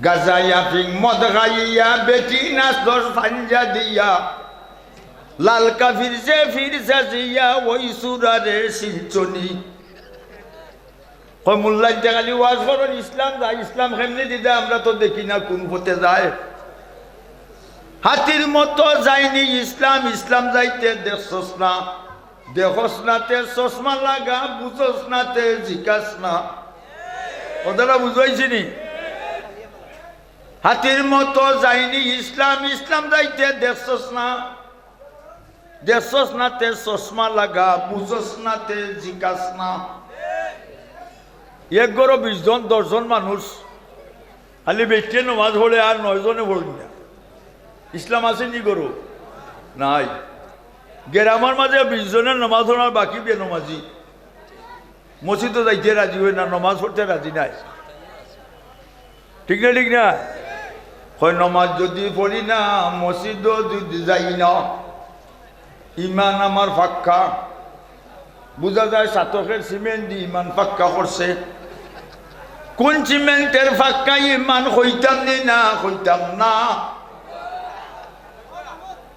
গাজাইয়া ফিং মদ খাইয়া বেটি নাচ দশ ফাঞ্জা দিয়া লাল কাফির সে ফিরসা জিয়া ওই সুরারে শিলচনি কয় মোল্লাই দেখালি ওয়াজ করেন ইসলাম যায় ইসলাম কেমনি দিদা আমরা তো দেখি না কোন পথে যায় হাতির মতো যায়নি ইসলাম ইসলাম যাইতে দেখছস না দেখস নাতে চশমা লাগা বুঝস নাতে জিজ্ঞাস না কথাটা বুঝাইছি নি হাতির মতো যায়নি ইসলাম ইসলাম যাইতে দেখছস নাতে চশমা লাগা বুঝস নাতে জিজ্ঞাস না 11-20 জন 10 জন মানুষ খালি বেশি নমাজ পড়ে আর 9 জনে পড়ি না ইসলাম আছে নি করো নাই গ্রামের মাঝে 20 জনের নমাজ পড়ার বাকি বেনমাজি মসজিদে যাইতে রাজি হয় না নমাজ পড়তে রাজি নাই ঠিক না হয় নমাজ যদি পড়ি না মসজিদ যদি যাই না ইমান আমার ফাক্কা বুঝা যায় সাতকের সিমেন্ট দিয়ে ইমান ফাক্কা করছে কোন সিমেন্টের ফাক্কা ইমান হইতাম নি না হইতাম না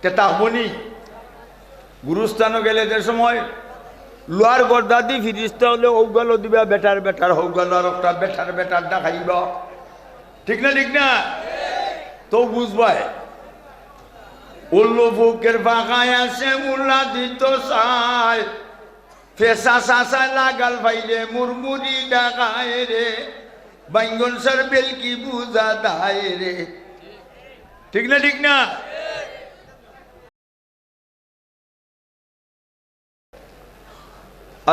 কেতাবনি গুরুস্থানও গেলে যে সময় লোয়ার গর্দা দি ফিরিস্তা হলে ঔগালো দিবা বেটার হৌগালো আর একটা বেটারটা খাইব ঠিক না তো বুঝবাই উল্লু বুকের ফাঁকায় আছে মুল্লা দিত চাই ফেসা সাসায় লাগাল ভাইলে মুরমুরি ডাকায় রে বাইঙ্গন সার বেলকি বুঝা দায় রে ঠিক না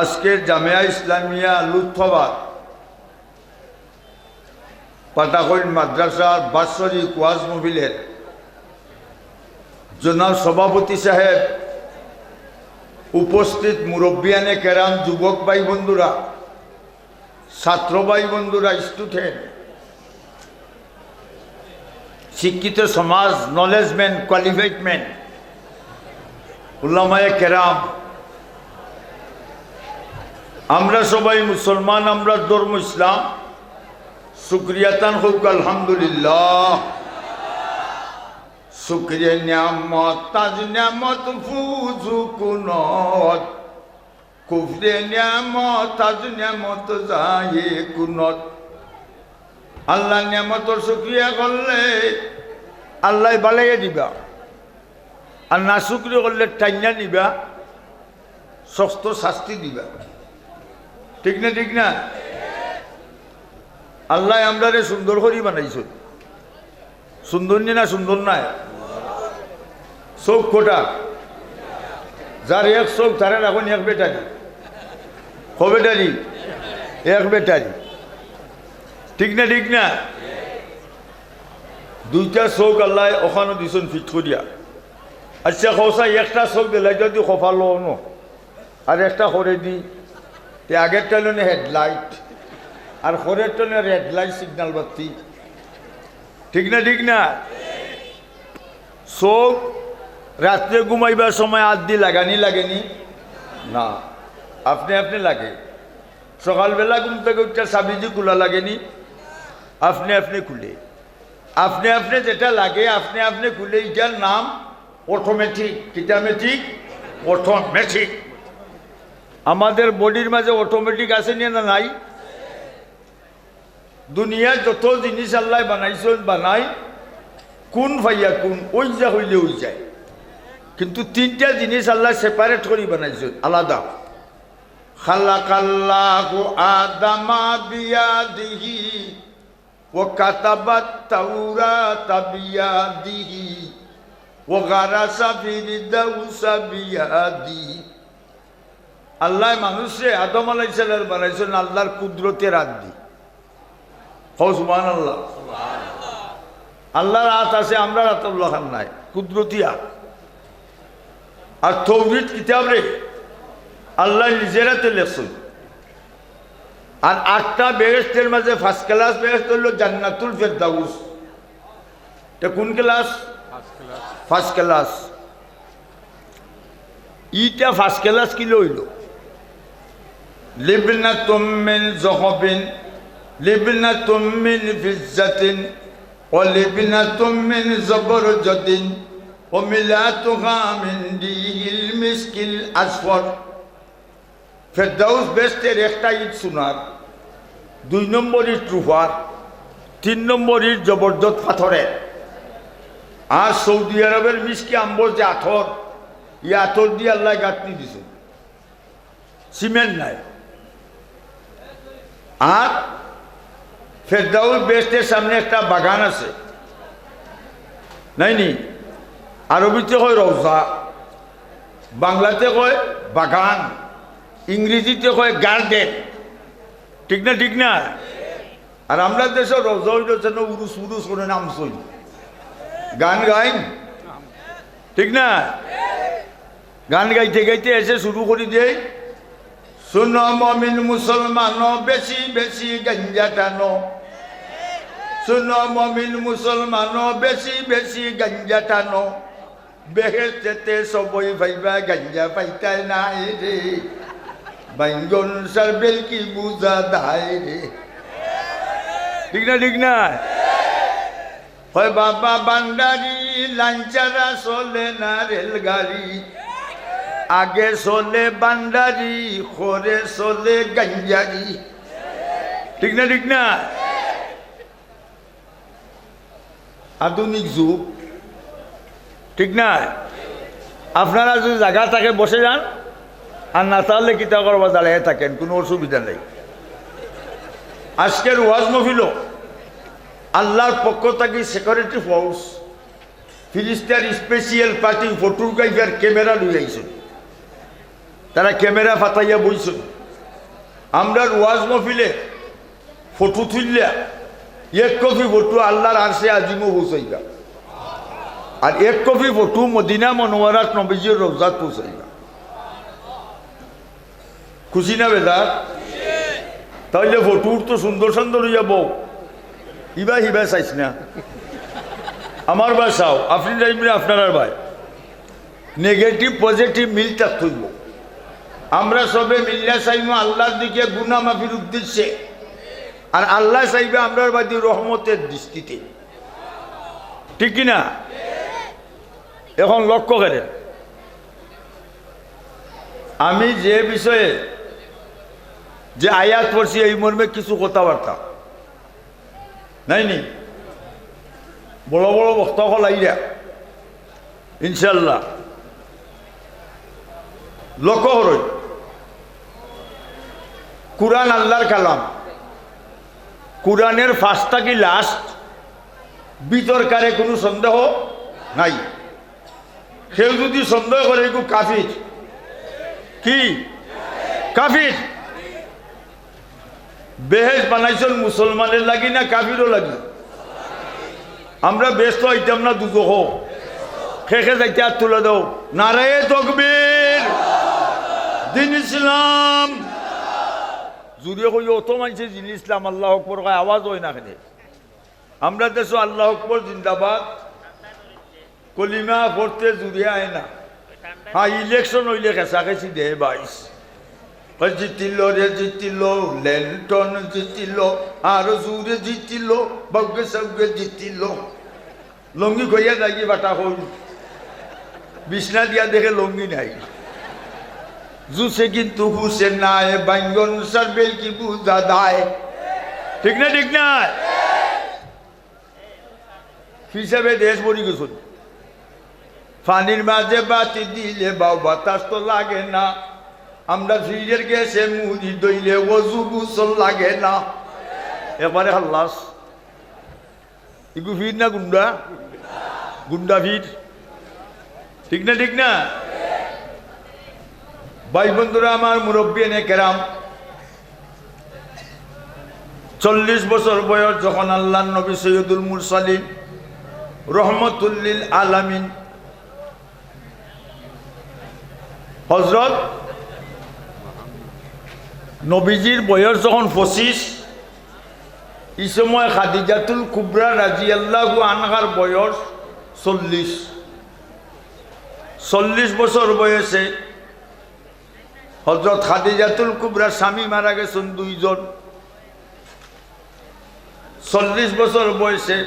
আজকের জামিয়া ইসলামিয়া লুৎফাবাদ পাতাকইল মাদ্রাসার বাৎসরিক ওয়াজ মাহফিলের জনাব সভাপতি সাহেব উপস্থিত মুরব্বিয়ানে কেরাম যুবক ভাই বন্ধুরা ছাত্র ভাই বন্ধুরা স্টুডেন্ট শিক্ষিত সমাজ নলেজমেন কোয়ালিফাইডমেন উলামায়ে কেরাম আমরা সবাই মুসলমান আমরা ধর্ম ইসলাম শুকরিয়াতান হোক আলহামদুলিল্লাহ শুকরিয়া নিয়ামত তাজ নিয়ামত ফুজু কুনত কুফরে নিয়ামত তাজ নিয়ামত যায়ে কুনত আল্লাহ নিয়ামতর শুকরিয়া করলে আল্লাহ বালাইয়া দিবা আর না শুকরিয়া করলে টাইনা দিবা শক্ত শাস্তি দিবা ঠিক না আল্লাহ আমরা সুন্দর করি বানাইছ সুন্দর না সুন্দর নাই চোখ কোটা যার এক চোখ তারা এখন এক বেটারি বেটারি এক বেটারি ঠিক না দুইটা চোখ আল্লাহ ওখানে দিছেন ফিট করিয়া আচ্ছা খোসা একটা চোখ দিলে যদি খোফালো ন আর একটা করে দি আগের টাইলে হেডলাইট আর খরের টাইলে রেড লাইট সিগন্যাল বাতি ঠিক না চোখ রাত্রে ঘুমাইবার সময় আদি লাগেনি না আপনি লাগে সকালবেলা ঘুম থেকে উঠতে সাবিজি খোলা লাগেনি আপনি খুলে আপনি যেটা লাগে আপনি খুলে এটার নাম অটোমেটিক আমাদের বডির মাঝে অটোমেটিক আছে না নাই দুনিয়া যত জিনিস আল্লাহ বানাই কোন ভাইয়া কোন ওই যা হইলে ওই যায় কিন্তু তিনটা জিনিস আল্লাহ সেপারেট করে বানাইছেন আলাদা খালাকাল্লাহু আদামা বিয়াদিহি ওয়া কাতাবাত তাওরাতা বিয়াদিহি ওয়া গারাসা ফিরদাউসা বিয়াদিহি আল্লাহ মানুষে আদম আলাইহিস সালাম বানাইছেন আল্লাহর কুদরতের হাত দিয়ে সুবহানাল্লাহ আল্লাহর হাত আছে আমরা রাতুল্লাহ খান নাই কুদরতি হাত আর তৌরিত কিতাবে আল্লাহ নিজের হাতে লেখছেন আর 8টা বেহেশতের মাঝে ফার্স্ট ক্লাস বেহেশত হলো জান্নাতুল ফেরদাউস এটা কোন ক্লাস ফার্স্ট ক্লাস ইটা ফার্স্ট ক্লাস কি লইল লিবনাতুম মিন যাহাবিন লিবনাতুম মিন ফিজ্জাতিন ওয়ালিবিনাতুম মিন জবরজদিন ওয়া মিলাতুহা মিন দিল মিসকিল আসফর। ফেরদাউস বেস্টের একটা ইট সোনার, 2 নম্বর ইট রূপার, 3 নম্বর ইট জবরদস্ত পাথরের। আর সৌদি আরবের মিসকি আম্বর যে আথর, এই আথর দিয়ে আল্লাহ গাঁথনি দিছে, সিমেন্ট নাই। আর ফেরদাউস বেস্টের সামনে একটা বাগান আছে, নাইনি? আরবিতে কয় রওজা, বাংলাতে কয় বাগান, ইংরেজিতে কয় গার্ডেন। ঠিক না? ঠিক না? আর আমরা দেশের রওজা হইতেছে না উরুস উরুস করে নামছই, গান গাইন। ঠিক না? গান গাইতে গাইতে এসে শুরু করে দেয়, শুনো মমিন মুসলমান বেশি বেশি গঞ্জা টানো, শুনো মমিন মুসলমান বেশি বেশি গঞ্জা টানো, বেহেশতেতে সবই ভাইবা গঞ্জা পাইতাই নাই রে, বাইঙ্গন সারবেল কি বুঝা দায় রে। ঠিক না? ঠিক না? হয় বাবা বান্ডারি লাঞ্চারা চলে না রেলগাড়ি, আগে চলে বান্ডারি খরে চলে গঞ্জারি। ঠিক না? ঠিক না? আধুনিক যুগ। ঠিক না? আপনারা যদি জায়গা থাকে বসে যান, আর না তাহলে কিতা করবা দাঁড়িয়ে থাকেন, কোনো অসুবিধা নেই। আজকের ওয়াজ মহফিল আল্লাহর পক্ষ থেকে সিকিউরিটি ফোর্স ফিলিস্তিন স্পেশাল পার্টি ফটোগ্রাফার ক্যামেরা লই আইছেন, তারা ক্যামেরা ফাটাইয়া বইছেন। আমরা ওয়াজ মহফিলে ফটো তুললে 1 কপি ফটো আল্লাহর আরশে আজিমও পৌঁছাইবা, আর 1 কপি ফটো মদিনা মনোয়ারাত নবীজির রওজাত পৌঁছাইবা। খুশি না বেদার? তাহলে ফটোর তো সুন্দর সুন্দর হইয়া বউ ইবা হিবা চাইছ না, আমার ভাই চাও, আপনি যাইবেন আপনার ভাই। নেগেটিভ পজিটিভ মিলটা তুলব, আমরা সবে মিল্লা চাইব আল্লাহর দিকে গুনাহ মাফির উদ্দেশ্যে, আর আল্লাহ চাইবে আমরার বাদী রহমতের দৃষ্টিতে। ঠিক কিনা? এখন লক্ষ্য করেন, আমি যে বিষয়ে যে আয়াত পড়ছি এই মর্মে কিছু কথাবার্তা নাইনি, বড় বড় বক্তা হল আইরা ইনশাল্লাহ। লক্ষ্য হরই কুরআন আল্লাহর কালাম, কুরআনের ফার্স্টটা কি লাস্ট, বিতর্কারে কোনো সন্দেহ নাই। কেউ যদি সন্দেহ করে একটু কাফির, কি কাফির। বেহেশত বানাইছেন মুসলমানের লাগি না কাফিরও লাগি? আমরা ব্যস্ত হইতাম না দুজখ, খেখে যাইতে হাত তুলে দাও, নারায়ে তাকবীর, দিন ইসলাম। জুড়ে কই অত মানছে দিন ইসলাম আল্লাহ আকবর কয়, আওয়াজ হয় না খেলে। আমরা দেশো আল্লাহ আকবর জিন্দাবাদ কলিমা পড়তে জুড়ে আয় না। হ্যাঁ, ইলেকশন হইলে খেসাখেসি দে 22 জিতিল রে জিতিল, লেন্টন জিতিল, আর জুড়ে জিতিল, বউকে সবকে জিতিল। লঙ্গি কইয়া যাই বাটা হই, বিছনা দিয়া দেখে লঙ্গি নাই, জুসে কিন্তু হুসে নাই, বাইঙ্গন সারবেল কি বুঝা দায়। ঠিক না? ঠিক না? হিসাবে দেশ বলি গেছুন, পানির মাঝে বাতি দিলে বাউ বাতাস তো লাগে না, আমরা ফ্রিজের গ্যাসে মুড়ি দইলে ওযু গোসল লাগে না। এবারে হাল্লাস, ইগু ফির না গুন্ডা, গুন্ডা ফির। ঠিক না? ঠিক না? ভাই বন্ধুরা আমার, মুরব্বী এনে কেরাম, 40 বছর বয়স যখন আল্লাহর নবী সৈয়দুল মুরসালিন রহমতুল লিল আলামিন হযরত নবীজির বয়স যখন 25, এই সময় খাদিজাতুল কুবরা রাদিয়াল্লাহু আনহার বয়স 40। 40 বছর বয়সে হযরত খাদিজাতুল কুবরার স্বামী মারা গেছেন 2 জন। 40 বছর বয়সে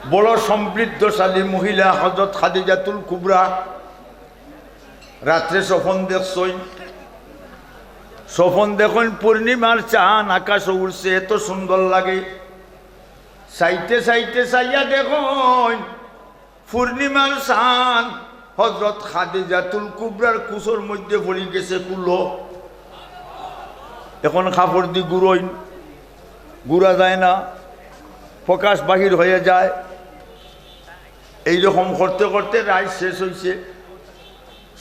বড় সমৃদ্ধশালী মহিলা হযরত খাদিজাতুল কুবরা রাত্রে স্বপন দেখছই স্বপন দেখুন পূর্ণিমার চাঁদ আকাশে উড়ছে এত সুন্দর লাগে সাইতে সাইতে চাইয়া দেখুন পূর্ণিমার চাঁদ হযরত খাদিজাতুল কুবরার কুসর মধ্যে পড়ে গেছে কুলো এখন কাপড় দি গুড়োই গুড়া যায় না প্রকাশ বাহির হয়ে যায় এইরকম করতে করতে রাত শেষ হয়েছে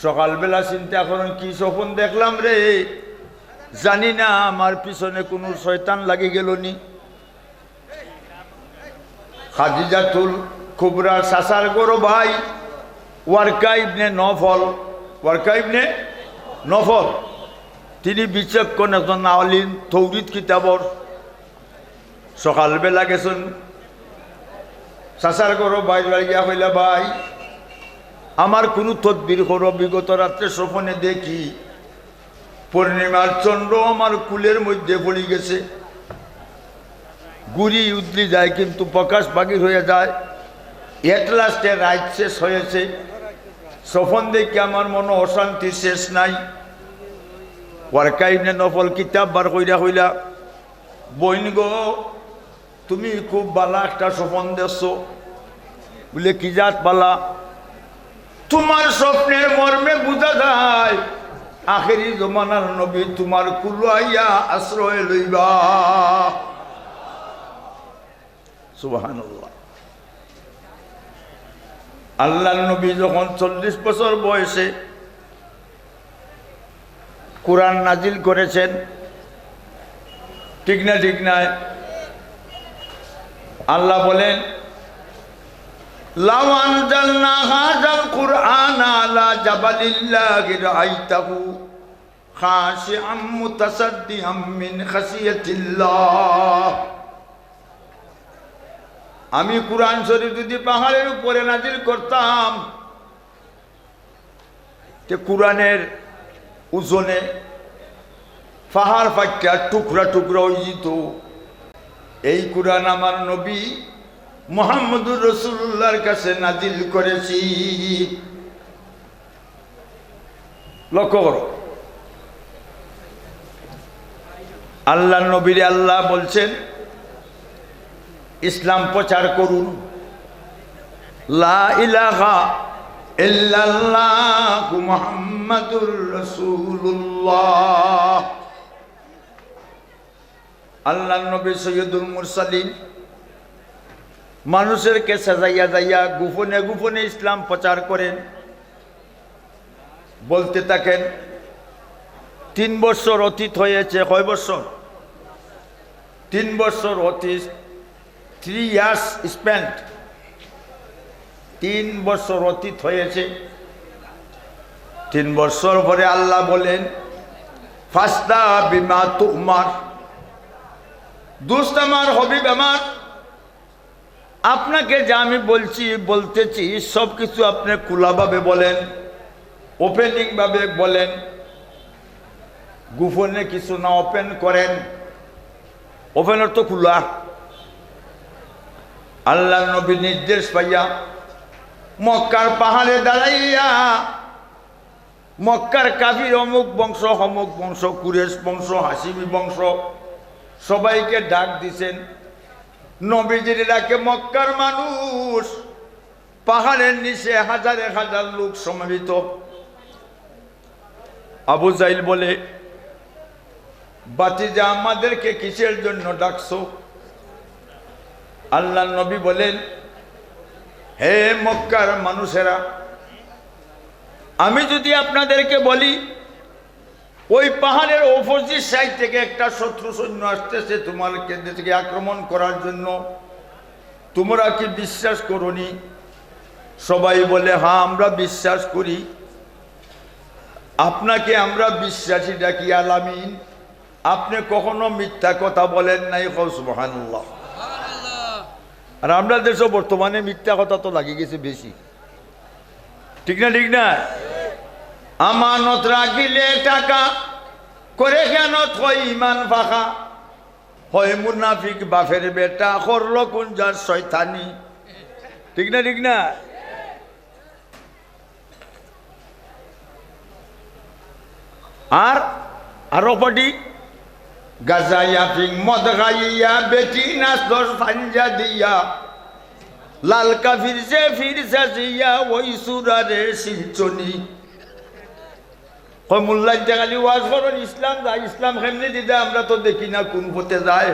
সকালবেলা চিন্তা করেন কি স্বপ্ন দেখলাম রে জানি না আমার পিছনে কোনো শয়তান লাগে গেল নি খাদিজাতুল কুবরার চাচার গরো ভাই ওয়ারকা ইবনে নফল তিনি বিচক্ষণ একজন আলিম তৌরিত কিতাবর সকালবেলা গেছেন চাচার গরো ভাই গিয়া কইলা ভাই আমার কোনো তদবির করো বিগত রাত্রে স্বপ্নে দেখি পূর্ণিমার চন্দ্র আমার কুলের মধ্যে পড়ে গেছে গুড়ি উদলি যায় কিন্তু প্রকাশ বাগির হয়ে যায় এট লাস্টে রাত শেষ হয়েছে স্বপ্ন দেখি আমার মনে অশান্তি শেষ নাই ওয়ারকা ইবনে নফল কিতাব বার কইরা কইলা বইন গো তুমি খুব বালা একটা স্বপ্ন দেখছো বলে কি জাত বালা তোমার স্বপ্নের মর্মে বুঝা যায় আখেরি জমানার নবী তোমার কুলাইয়া আশ্রয় লইবা সুবহানাল্লাহ আল্লাহর নবী যখন 40 বছর বয়সে কোরআন নাজিল করেছেন ঠিক না আল্লাহ বলেন লাউ আনজালনা হাযাল কুরআনা আলা জাবালিল্লাহি রাআইতাহু খাশিআম মুতাসাদ্দিআম মিন খাশিয়াতিল্লাহ আমি কুরআন শরীফ যদি পাহাড়ের উপরে নাজিল করতাম তে কুরআনের ওজনে পাহাড় ফাটা টুকরা টুকরা হয়ে যেত এই কুরআন আমার নবী মুহাম্মদুর রাসূলুল্লাহর কাছে নাজিল করেছি লক্ষ্য করো আল্লাহর নবীরে আল্লাহ বলছেন ইসলাম প্রচার করুন লা ইলাহা ইল্লাল্লাহু মুহাম্মাদুর রাসূলুল্লাহ আল্লাহর নবী সৈয়দুল মুরসালিন মানুষের কাছে যাইয়া গোপনে গোপনে ইসলাম প্রচার করেন বলতে থাকেন 3 বছর অতীত হয়েছে কয় বছর 3 বছর অতীত 3 ইয়ার্স স্পেন্ট 3 বছর অতীত হয়েছে 3 বছর পরে আল্লাহ বলেন ফাস্তা বিমা তুমার দোস্ত আমার হবিব আমার আপনাকে যা আমি বলতেছি সব কিছু আপনি খোলাভাবে বলেন ওপেনিং ভাবে বলেন গোপনে কিছু না ওপেন করেন ওপেনের তো খোলা আল্লাহ নবী নির্দেশ পাইয়া মক্কার পাহাড়ে দাঁড়াইয়া মক্কার কাফির অমুক বংশ কুরেশ বংশ হাসিমি বংশ সবাইকে ডাক দিছেন নবীজির ডাকে মক্কার মানুষ পাহাড়ের নিচে হাজারে হাজার লোক সমাবেত আবু জাইল বলে বাতিজা আমাদেরকে কিসের জন্য ডাকছো আল্লাহ নবী বলেন হে মক্কার মানুষেরা আমি যদি আপনাদেরকে বলি ওই পাহাড়ের অপোজিট সাইড থেকে একটা শত্রু সৈন্য আসতেছে তোমাকে দেশকে আক্রমণ করার জন্য তোমরা কি বিশ্বাস করোনি সবাই বলে হ্যাঁ আমরা বিশ্বাস করি আপনাকে আমরা বিশ্বাসী ডাকি আলামিন আপনি কখনো মিথ্যা কথা বলেন নাই সুবহানাল্লাহ আর আমরা দেশে বর্তমানে মিথ্যা কথা তো লাগি গেছে বেশি ঠিক না আমানত রাখিলে টাকা করে কেন থই ইমান ফাঁকা হয় মুনাফিক বাফের বেটা করলো কোন যার শয়তানি ঠিক না ঠিক না? আর আরো পাটি গাজাইয়া ফিং মদ খাইয়া বেটি নাচ দশ ফাঞ্জা দিয়া লালকা ফিরছে জিয়া ওই সুরারে শিলচনি কয় মোল্লা জাগালি ওয়াজ করেন ইসলাম যায়, ইসলাম কেমনি দিদা আমরা তো দেখি না কোন পথে যায়।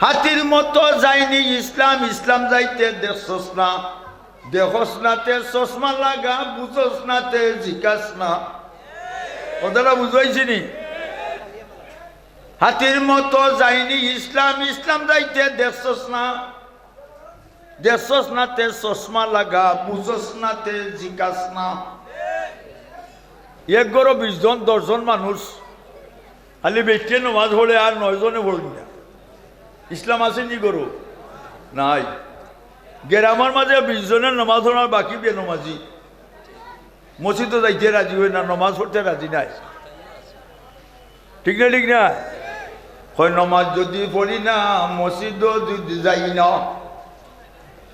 হাতির মতো যায়নি ইসলাম, ইসলাম যাইতে দেখছস না, দেখস নাতে চশমা লাগা, বুঝস নাতে জিজ্ঞাস না। কথাটা বুঝাইছি নি? হাতির মতো যায়নি ইসলাম, ইসলাম যাইতে দেখছস না, দেখছস নাতে চশমা লাগা, বুঝস নাতে জিজ্ঞাস না। 11-20 জন 10 জন মানুষ খালি বেশি নমাজ পড়ে আর 9 জনে পড়ি না। ইসলাম আছে নি করো নাই? গ্রামের মাঝে 20 জনের নমাজ পড়ার বাকি বেনমাজি মসজিদে যাইতে রাজি হয় না, নমাজ পড়তে রাজি নাই। ঠিক না ঠিক না? হয় নমাজ যদি পড়ি না, মসজিদও যদি যাই না,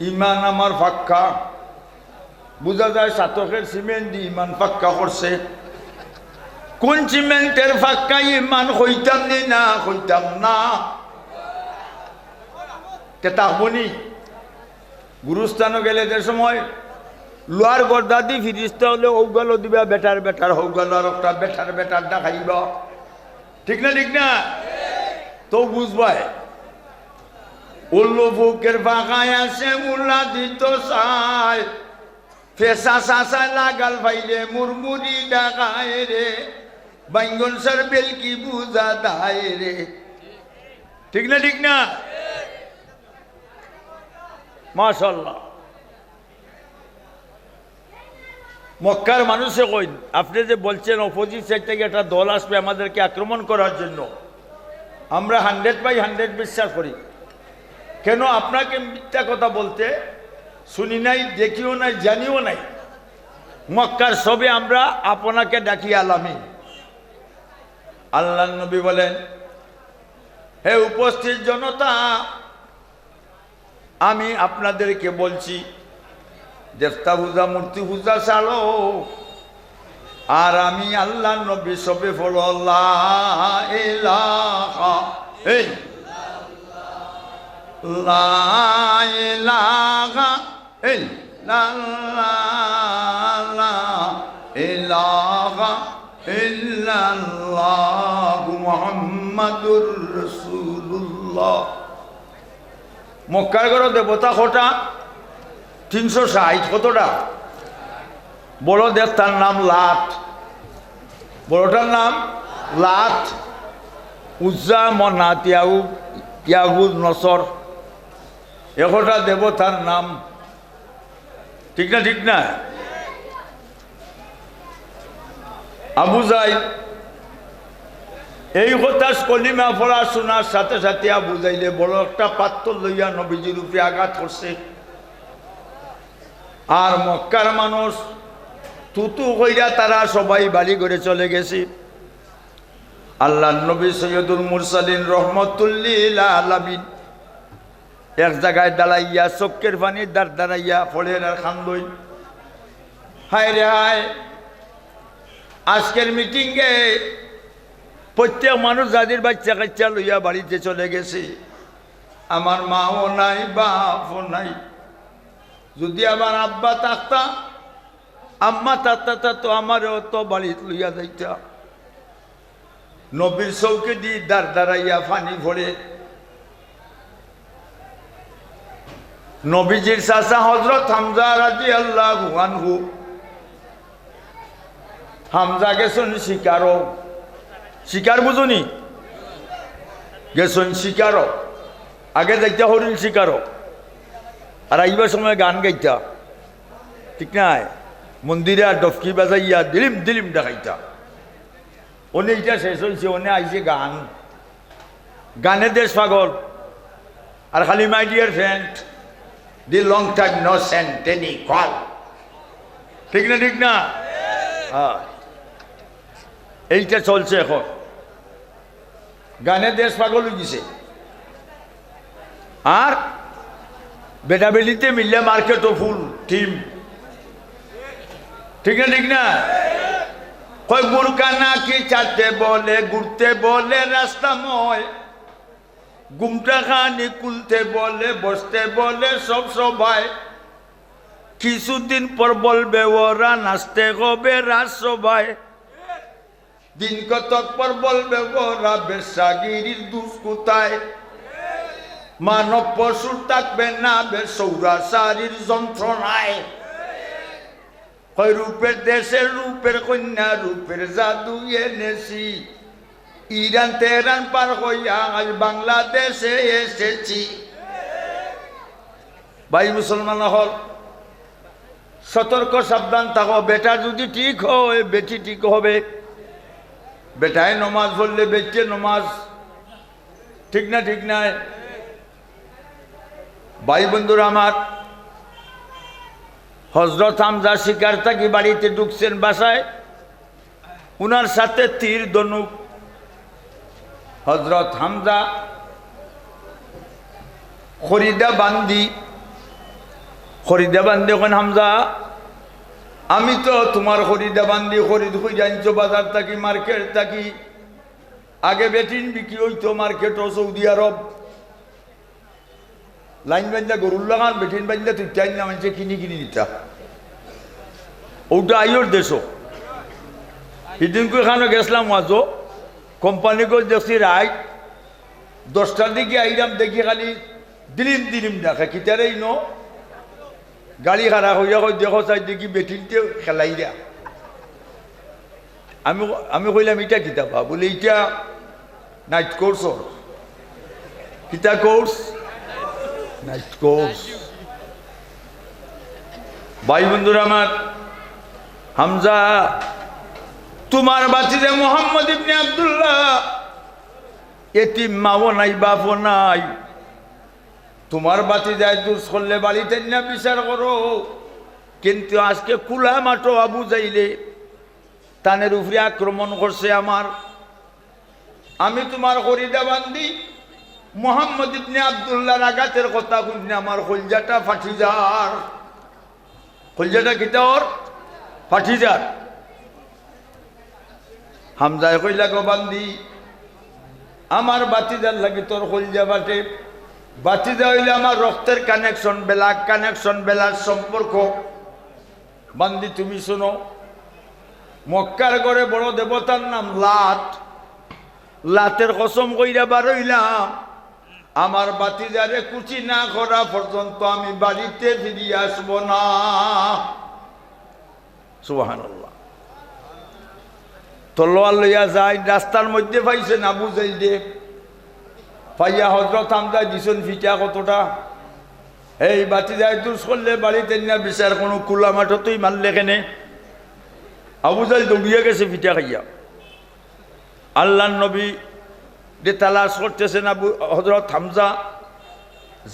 ইমান আমার ফাক্কা। বুঝা যায় সাতকের সিমেন্ট দিয়ে ইমান ফাক্কা করছে। কোন সিমেন্টের ফাক্কা ইমান হইতাম নি না হইতাম না? তাকবনি গুরুস্থানও গেলে যে সময় লোয়ার গর্দা দি ফিরিস্তা হলে ওগুলো দিবা বেটার বেটার, ওগুলো আর একটা বেটার বেটার দেখাইব। ঠিক না ঠিক না? তো বুঝবাই উল্লু বুকের ফাঁকায় আছে মুল্লা দিত চাই, ফেসা সাসায় লাগাল ভাইলে মুরমুরি ডাকায় রে, বাইঙ্গন সার বেলকি বুঝা দায় রে। ঠিক না ঠিক না? মাশাআল্লাহ। মক্কার মানুষে কইন আপনি যে বলছেন অপোজিট সাইড থেকে একটা দল আসবে আমাদেরকে আক্রমণ করার জন্য, আমরা 100/100 বিশ্বাস করি। কেন আপনাকে মিথ্যা কথা বলতে শুনি নাই, দেখিও নাই, জানিও নাই। মক্কার সবে আমরা আপনাকে ডাকি আলামি। আল্লাহর নবী বলেন, হে উপস্থিত জনতা, আমি আপনাদেরকে বলছি দেবতা পূজা মূর্তি পূজা ছাড়ো, আর আমি আল্লাহর নবী সবে বলো লা ইলাহা লা ইলাহা ইল্লাল্লাহ ইলাহা ইল্লাল্লাহ মুহাম্মাদুর রাসূলুল্লাহ। মক্কার ঘর দেবতা কটা? 360। কতটা? বড় দেবতার নাম লাত, বড়টার নাম লাত, উজ্জা, মনাত, ইয়াগুদ, নসর, একটা দেবতার নাম। ঠিক না ঠিক না? আবু যাই এই কথা কলিমা পড়া শোনার সাথে সাথে আবু যাইলে বড় একটা পাত্র লইয়া নবীজির উপরে আঘাত করছে। আর মক্কার মানুষ তুতু কইরা তারা সবাই বাড়ি করে চলে গেছে। আল্লাহ নবী সৈয়দুল মুরসালিন রহমতুল্লিল আলামিন এক জায়গায় দাঁড়াইয়া চোখের পানি দাঁড়াইয়া ফলের আর খান্দই, হায় রে হায়, আজকের মিটিংয়ে প্রত্যেক মানুষ যাদের বাচ্চা কাচ্চা লইয়া বাড়িতে চলে গেছে, আমার মাও নাই, বাপও নাই। যদি আমার আব্বা থাকতা, আম্মা থাকতা, তো আমারও তো বাড়িতে লইয়া যাইতা। নবীর চৌকে দিয়ে দাঁড়াইয়া পানি ভরে নবীজির চাচা হযরত হামজা রাদিয়াল্লাহু আনহু, হামজা গেছেন শিকারও, শিকার বুঝুনি? গেছেন শিকারও, আগে যাইতা হরিণ শিকারও, আর আইবার সময় গান গাইতা। ঠিক নাই? মন্দিরে আর ডফকি বাজাইয়া দিলিম দিলিম দেখাইতা। উনি এটা শেষ হয়েছে, উনি আইছে গান, গানে দেশ পাগল। আর খালি my dear friend, the long time no sent any call. ঠিক না ঠিক না? হ্যাঁ, এইটা চলছে এখন, গানে দেশ পাগল হয়ে গেছে। আর বেটা বেলিতে মিললে মার্কেটও ফুল টিম, ঠিক না ঠিক না? কয় বুরকানা কি চাটতে বলে, ঘুরতে বলে রাস্তাময়, ঘুমটা খানি কুলতে বলে, বসতে বলে সব সবাই, কিছুদিন পর বলবে ওরা নাচতে হবে রাজসভায়, দিন কতক পর বলবে ওরা বেশাগিরির দুষ কোথায়, মানব পশুর থাকবে না বেসৌরাচারীর যন্ত্রণায়, রূপের দেশের রূপের কন্যা রূপের জাদু এনেছি, ইরান তেহরান পার হইয়া আজ বাংলাদেশে এসেছি। ভাই মুসলমান হল, সতর্ক সাবধান থাকো। বেটা যদি ঠিক হয় বেটি ঠিক হবে। বেটায় নমাজ পড়লে বেটে নমাজ, ঠিক না ঠিক নাই? ভাই বন্ধুরা আমার, হজরত হামজা শিকার থাকি বাড়িতে ঢুকছেন বাসায়, উনার সাথে তীর ধনুক। হজরত হামজা খরিদা বান্দি ওখানে, হামজা আমি তো তোমার খরিদা বান্দি, খরিদ হয়ে জানছো বাজার থাকি মার্কেট থাকি, আগে বেটিন বিক্রি হইতো মার্কেট ও সৌদি আরব, লাইন বান্ধা গরুর লাগান, বেটিন বান্ধা তুই চাই না মানুষে কিনি কিনি দিতা, ওটা আইর দেশ। সেদিনকে এখানে গেছিলাম আজও, কোম্পানি করে দেখছি রাইট 10টার দিকে আইলাম, দেখি খালি দিলিম দিলিম দেখে কিতারেই ন গাড়ি খারাপ হইয়া কই দেখো চাই দেখি বেটিনতে খেলাই দেয়া। আমি কইলাম এটা কিতাবা, বলে এটা নাইট কোর্স, কিতা কোর্স, নাইট কোর্স। ভাই বন্ধুরা আমার, হামজা তোমার বাতিজা মোহাম্মদ ইবনে আব্দুল্লাহ এতিম, মাও নাই বাপও নাই, তোমার বাতিজায় দুষ করলে বাড়িতে না বিচার করো, কিন্তু আজকে কুলা মাটো আবু যাইলে তানের উপরে আক্রমণ করছে আমার, আমি তোমার খরিদা বান্দি মোহাম্মদ ইবনে আব্দুল্লাহর আঘাতের কথা শুনে আমার কলজাটা ফাটি যার, কলজাটা কিতা ওর ফাটি যার। হামজায় কইলা গো বান্দি, আমার বাতিজার লাগি তোর কলজা ফাটে, বাতিজা হইলে আমার রক্তের কানেকশন, বেলা কানেকশন, বেলার সম্পর্ক। বান্দি তুমি শোনো, মক্কার ঘরে বড় দেবতার নাম লাত, লাতের কসম কইরা বারইলাম, আমার বাতিজারে কুচি না করা পর্যন্ত আমি বাড়িতে ফিরিয়ে আসবো না। সুবহানাল্লাহ। তলোয়ার লইয়া যায়, রাস্তার মধ্যে পাইছে না বুঝাই দে, পাইয়া হজরত হামজা দিছেন ফিটা কতটা, এই বাতিজায় দুষ করলে বাড়িতে না বিচার, কোনো কুলা মাঠতই মারলে কেনে, আবু জাহেল দৌড়িয়ে গেছে ফিটা খাইয়া। আল্লাহ নবী যে তালাশ করতেছেন আবু হজরত হামজা,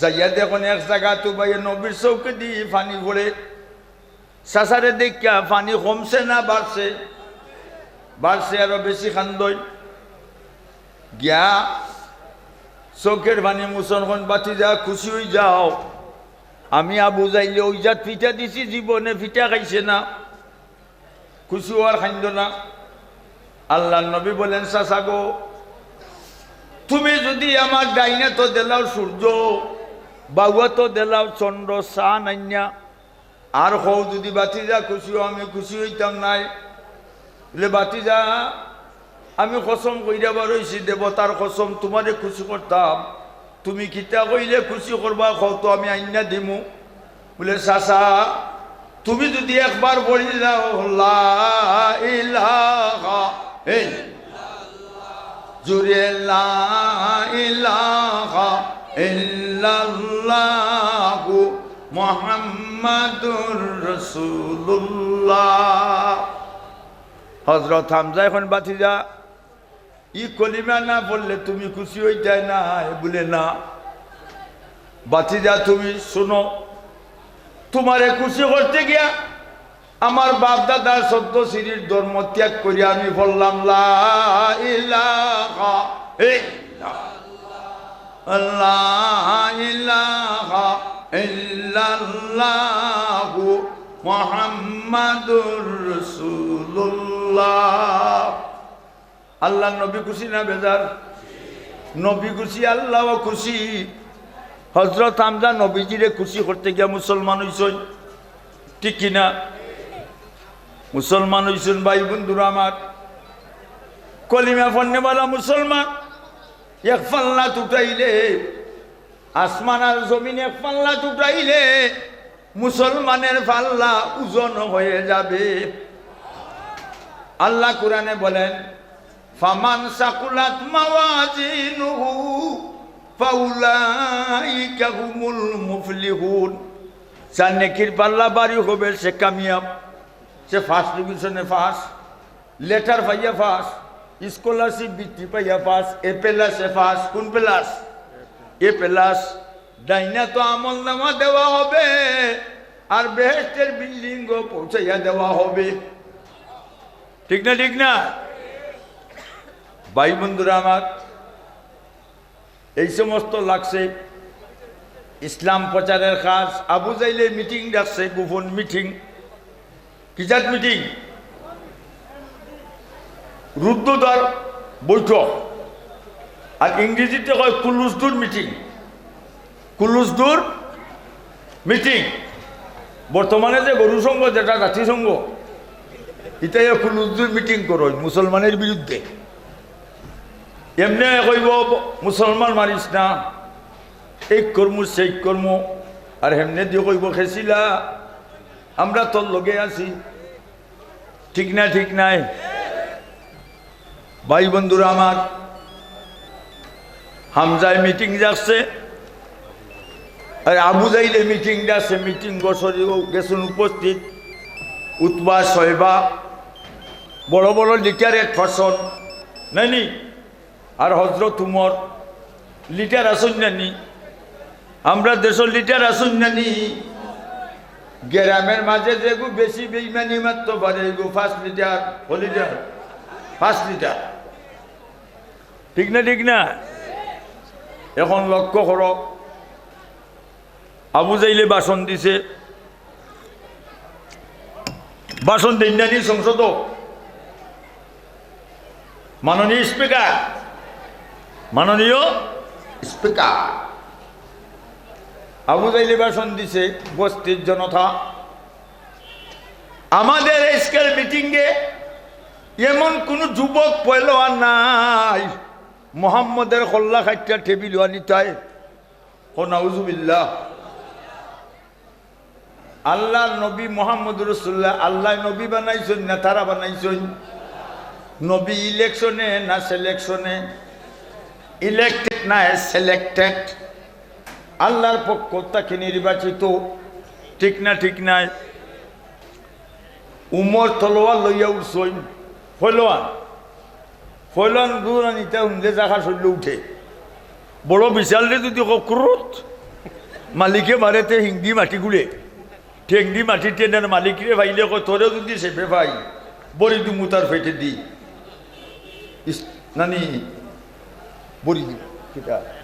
যাইয়া দেখুন এক জায়গা তো ভাইয়া নবীর চৌকে দিয়ে পানি পড়ে, সাসারে দেখা পানি কমছে না বাড়ছে, বাড়ছে আরো বেশি খান্দই গিয়া চোখের পানি মুসলমান, বাতি যা খুশি হয়ে যাও, আমি আবু যাইলে ওই জাত ফিটা দিছি, জীবনে ফিটা খাইছে না, খুশি হওয়ার খাইল না। আল্লাহ নবী বলেন, চাচা গো, তুমি যদি আমার ডাইনে তো দেলাও সূর্য, বাউয়া তো দেলাও চন্দ্র, চা নাইয়া, আর হও যদি বাতিজা খুশি হও, আমি খুশি হইতাম নাই। বলে বাতিজা, আমি কসম কইরা বারইছি, দেবতার কসম, তোমারে খুশি করতাম, তুমি কিতা কইলে খুশি করবা কও তো আমি আইনা দিমু। বলে চাচা, তুমি যদি একবার বলি যাও লা ইলাহা জুড়ে লা ইলাহা ইল্লাল্লাহু মুহাম্মাদুর রাসূলুল্লাহ। হযরত হামজা এখন বাতিজা, ই কলিমা না বললে তুমি খুশি হইতে না? বলে না বাতিজা, তুমি শোনো, তোমারে খুশি করতে গিয়া আমার বাপ দাদার 14 সিঁড়ির ধর্ম ত্যাগ করি আমি বললাম লা ইলাহা ইল্লাল্লাহ, লা ইলাহা ইল্লাল্লাহু মুহাম্মাদুর রাসূলুল্লাহ। আল্লাহ নবী খুশি না বেজার? নবী খুশি, আল্লাহও খুশি। হযরত হামজা নবীজিরে খুশি করতে গিয়া মুসলমান হইছেন, ঠিক কিনা? মুসলমান হইছেন ভাই বন্ধুরা আমার। কলিমা পড়নেওয়ালা মুসলমান এক পাল্লা উঠাইলে, আসমান আর জমিন এক পাল্লা উঠাইলে মুসলমানের পাল্লা ওজন হয়ে যাবে। আল্লাহ কোরআনে বলেন, ফামান সাকুলাত মাওয়াজিনুহু ফাউলাইকা হুমুল মুফলিহুন। যার নেকির পাল্লা বাড়ি হবে সে কামিয়াব, সে ফার্স্ট ডিভিশনে পাস, লেটার পাইয়া পাস, স্কলারশিপ বৃত্তি পাইয়া পাস, এ প্লাসে পাস। কোন প্লাস? এ প্লাস। ডাইনা তো আমল নামা দেওয়া হবে আর বেহেশতের বিল্ডিং পৌঁছাইয়া দেওয়া হবে, ঠিক না? ঠিক না ভাই বন্ধুরা আমার? এই সমস্ত লাগছে ইসলাম প্রচারের কাজ। আবু জাইলে মিটিং ডাকছে, গোপন মিটিং। কিজাত মিটিং? রুদ্ধদ্বার বৈঠক, আর ইংরেজিতে কয় কুলুসদুর মিটিং। কুলুসদুর মিটিং। বর্তমানে যে গরু সংঘ, যেটা জাতিসংঘ, এটাই কুলুসদুর মিটিং করো মুসলমানের বিরুদ্ধে। এমনি কইব মুসলমান মারিস না, এই কর্ম সেই কর্ম, আর হেমনে দিয়ে কইব খেছিলা আমরা তোর লগে আছি, ঠিক না? ঠিক নাই ভাই বন্ধুরা আমার? হামজায় মিটিং যাচ্ছে আর আবু জাইলে মিটিং যাচ্ছে। মিটিং বছরেও গেছেন উপস্থিত উতবা, শয়বা, বড় বড় লিটারের ফসল নাইনি, আর হজরত উমর লিটার আসুন নানি, আমরা দেশের লিটার আসুন নানি। গ্রামের মাঝে যেগু বেশি বেইমানি মাত্র পারে এগু 5 লিটার, 4 লিটার, 5 লিটার, ঠিক না? ঠিক না? এখন লক্ষ্য করো, আবু জাইলে ভাষণ দিছে। ভাষণ দিন নানি সংসদ, মাননীয় স্পিকার, মাননীয় স্পিকার। আবু জাইলে ভাষণ দিছে, উপস্থিত জনতা, আমাদের আজকের মিটিংয়ে এমন কোন যুবক পয়লোয়ান নাই মোহাম্মদের কল্লা খাইটা টেবিল আনিতাই। ও নাউজুবিল্লাহ। আল্লাহ নবী মোহাম্মদ রাসূলুল্লাহ আল্লাহ নবী বানাইছেন না তারা বানাইছেন? নবী ইলেকশনে না সিলেকশনে? ইলেক্টেড না সিলেক্টেড? আল্লাহর পক্ষ থেকে নির্বাচিত, ঠিক না? ঠিক নাই? উমর তলোয়ার লইয়া উঠছেন। ফয়লোয়ান ফয়লোয়ান দুরানিতে হুমলে জায়গা শরীরে উঠে, বড় বিশালরে যদি ক্রোধ মালিকে মারেতে হিংদি মাটি গুলে, ঠেংদি মাটি টেনের মালিকরে ভাইলে তোরে যদি সেপে ভাই বড়ি দু মুতার ফেটে দি নানি বড়ি দি, ঠিক আছে?